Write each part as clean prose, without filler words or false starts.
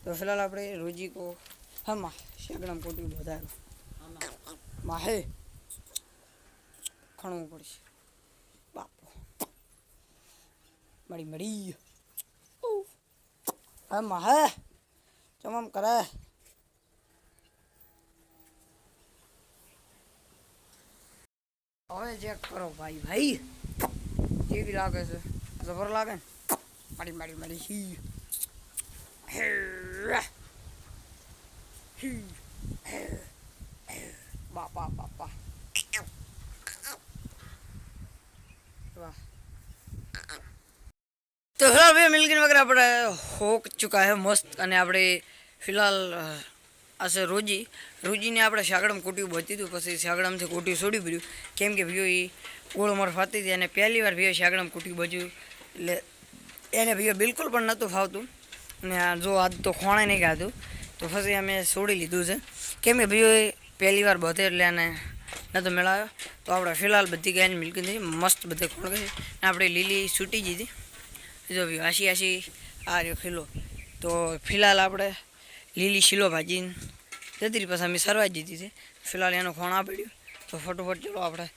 तो फिलहाल आप रोजी को हम शेगड़म कोटी बताए माहे खणव पड़े बापो मड़ी मड़ी हम माहे चमम करे હવે ચેક કરો ભાઈ ભાઈ કેવી લાગે છે જબર લાગે ને મારી મારી મારી બાપા બાપા वाह तो फिलहाल भैया मिलकर वगैरह अपने हो चुका है मस्त અને આપણે ફિલહાલ આસે રોજીને આપણે શાગડમ કોટ્યું બચી હતું પછી શાગડમથી કોટ્યું છોડી પડ્યું કેમ કે ભીઓ એ ગોળ મર ફાતી હતી અને પહેલી વાર ભીઓ શાગડમ કોટ્યું બચ્યું એટલે એને ભીઓ બિલકુલ પણ નહોતું ફાવતું અને જો આજ તો ખોણે નહીં ખાધું તો પછી અમે છોડી લીધું છે કેમ કે ભીઓ પહેલી વાર બધે એટલે એને નહોતો મેળાવ્યો તો આપણે ફિલહાલ બધી ગાયને મિલકી થઈ મસ્ત બધે ખોણ કરી આપણે લીલી છૂટી જીધી જો ભીઓ આશી આશી આ રહ્યો ખીલો તો ફિલહાલ આપણે લીલી શીલો ભાજીને જતી પછી અમે સરવા દીધી છે ફિલહાલ એનો ખોણ પડ્યું તો ફટોફટ ચલો આપણે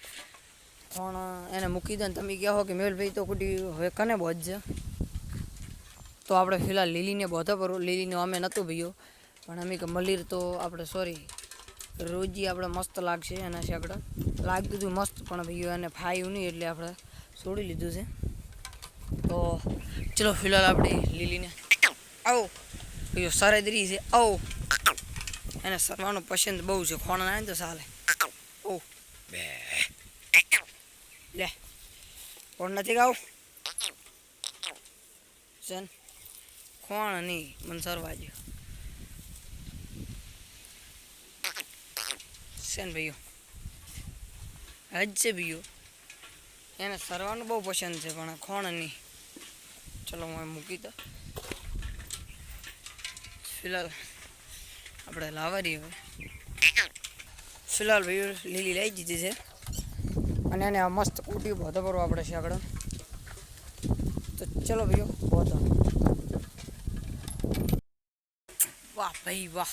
ખોણ એને મૂકી દો ને તમે કહો કે મેલભાઈ તો કુટી હવે કને બોધશે તો આપણે ફિલહાલ લીલીને બોધો કરો લીલીને અમે નહોતું ભાઈઓ પણ અમે કે મલીર તો આપણે સોરી રોજી આપણે મસ્ત લાગશે એના આગળ લાગતું હતું મસ્ત પણ ભાઈઓ એને ફાયું નહીં એટલે આપણે છોડી લીધું છે તો ચલો ફિલહાલ આપણે લીલીને આવો ભાઈઓ સરેદરી છે આવો એને સરવાનું પસંદ બહુ છે ખોણ ના તો ચાલે ઓ બે લે કોણ નથી ગાવ સન ખોણ નહીં મને સરવા જો સેન ભાઈઓ હજ છે ભાઈઓ એને સરવાનું બહુ પસંદ છે પણ ખોણ નહીં ચલો હું મૂકી દો ફિલહાલ આપણે લાવવાની હવે ફિલહાલ ભાઈઓ લીલી લઈ દીધી છે અને એને આ મસ્ત કૂટી બોધો કરવો આપણે છે આગળ તો ચલો ભાઈઓ બોધો વાહ ભાઈ વાહ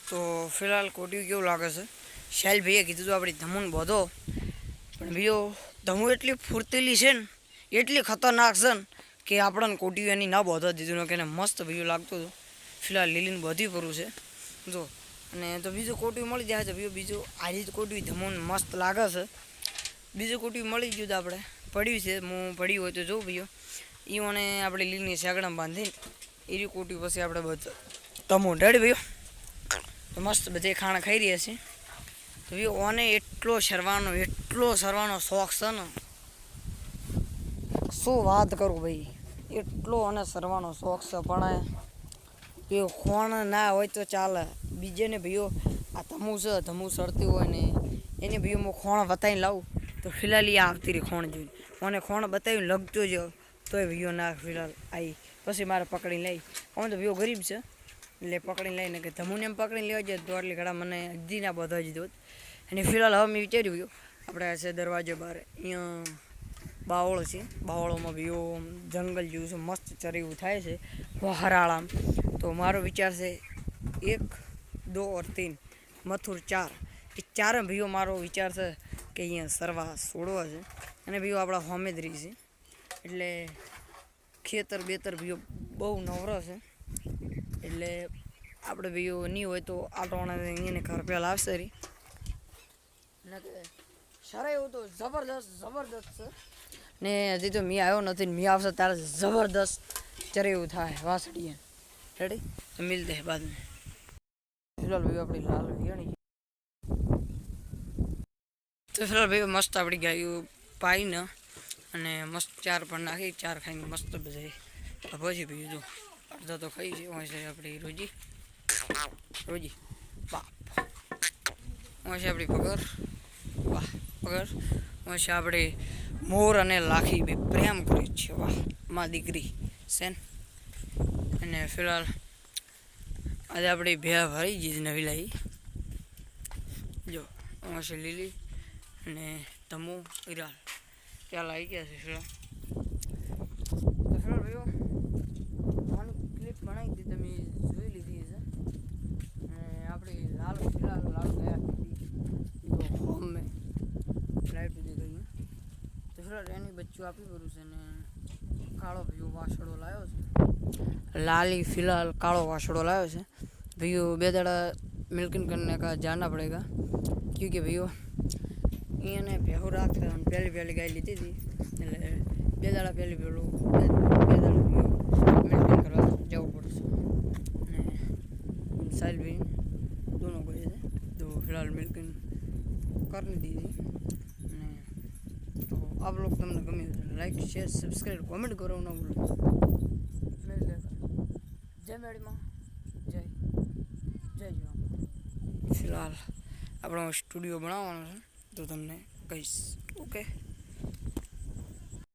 તો ફિલહાલ કોટી કેવું લાગે છે શૈલ ભાઈએ કીધું હતું આપણી ધમુન બોધો પણ ભાઈઓ ધમુ એટલી ફૂર્તીલી છે ને એટલી ખતરનાક છે ને કે આપણને કોટી એની ના બોધવા દીધું ને કે એને મસ્ત ભાઈઓ લાગતું હતું ફિલહાલ લીલીને બધી કરવું છે જો અને તો બીજું કોટી મળી જાય છે ભાઈઓ બીજું આ રીતે કોટી ધમુન મસ્ત લાગે છે બીજું કોટી મળી ગયું તો આપણે પડ્યું છે હું પડ્યું હોય તો જોઉં ભાઈઓ એ મને આપણે લીલીની સાગડામાં બાંધીને એવી કોટી પછી આપણે બધું ધમુન રેડી ભાઈઓ તો મસ્ત બધે ખાણા ખાઈ રહ્યા છે તો ભાઈઓ ઓને એટલો સરવાનો શોખ છે ને શું વાત કરું ભાઈ એટલો અને સરવાનો શોખ છે પણ એ ખોણ ના હોય તો ચાલે બીજેને ભાઈઓ આ ધમુ સરતી હોય ને એને ભાઈઓ હું ખોણ બતાવીને લાવું તો ફિલહાલ એ આવતી રહી ખોણ જોઈને મને ખોણ બતાવીને લગતો જ તોય ભાઈઓ ના ફિલહાલ આવી પછી મારે પકડીને લઈ અમે તો ભાઈઓ ગરીબ છે એટલે પકડીને લઈને કે ધમુને એમ પકડીને લેવા જાય તો આટલી ઘડા મને હજી ના બધા જ દોત અને ફિલહાલ હવે મેં વિચાર્યું ભાઈઓ આપણે છે દરવાજો બહાર અહીંયા બાવળો છે બાવળોમાં ભાઈઓ જંગલ જેવું છે મસ્ત ચરીવું થાય છે હરાળામ તો મારો વિચાર છે 1 2 और 3 મથુર 4 એ ચારે ભાઈઓ મારો વિચાર છે કે અહીંયા સરવા છોડવા છે અને ભાઈઓ આપણા હોમેદરી છે એટલે ખેતર બેતર ભાઈઓ બહુ નવરો છે એટલે આપણે ભાઈઓ નહીં હોય તો આટોણા અહીંયાને ઘર પહેલાં આવશે રહી ને કે સારા એવું તો જબરદસ્ત છે ને હજી તો મી આવ્યો નથી મી આવશે ત્યારે જબરદસ્ત ચરે એવું થાય વાસળીએ રેડી તો મિલતે બાદ में फिलहाल भाई अपनी लाल वियाणी तो फिलहाल भाई मस्त अपनी गायों पाई न અને મસ્ત ચાર પણ નાખી ચાર ખાઈને મસ્ત બધા પછી ભાઈ જો અડધા તો ખાઈ છે હોય આપણી રોજી બાપ હોય છે આપણી પગર વાહ પગર હોય છે આપણે મોર અને લાખી બે પ્રેમ કરી છે વાહ માં દીકરી સેન અને ફિલહાલ આજે આપણી ભેળ ભરી જીજ નવી લાવી જો હોય છે લીલી અને ધમુ ઈરાલ ચાલ આવી ગયા છે ફિલહાલ તો ફિલહાલ ભાઈઓ ક્લિપ બનાવી હતી તમે બચ્ચું આપી પડ્યું છે ને કાળો ભીયો વાસળો લાવ્યો છે लाली फिलहाल कालो वासड़ो लायो है भैया 2 दाड़ा मिल्किंग करने का जाना पड़ेगा क्योंकि भैया इन्हें बेहू राख पहली पहली गाय ली थी એટલે 2 દાડા પહેલી પેલું 2 દાડા मिल्किंग करवा जाओ पड़े ने साइल भी दोनों गए थे तो फिलहाल मिल्किंग करनी दी थी ने तो आप लोग तुमने गमी लाइक शेयर सब्सक्राइब कमेंट करो ना बोलो जय मैडम जय जय जवान फिलहाल अपना स्टूडियो बनावा तो तमने कहीश ओके।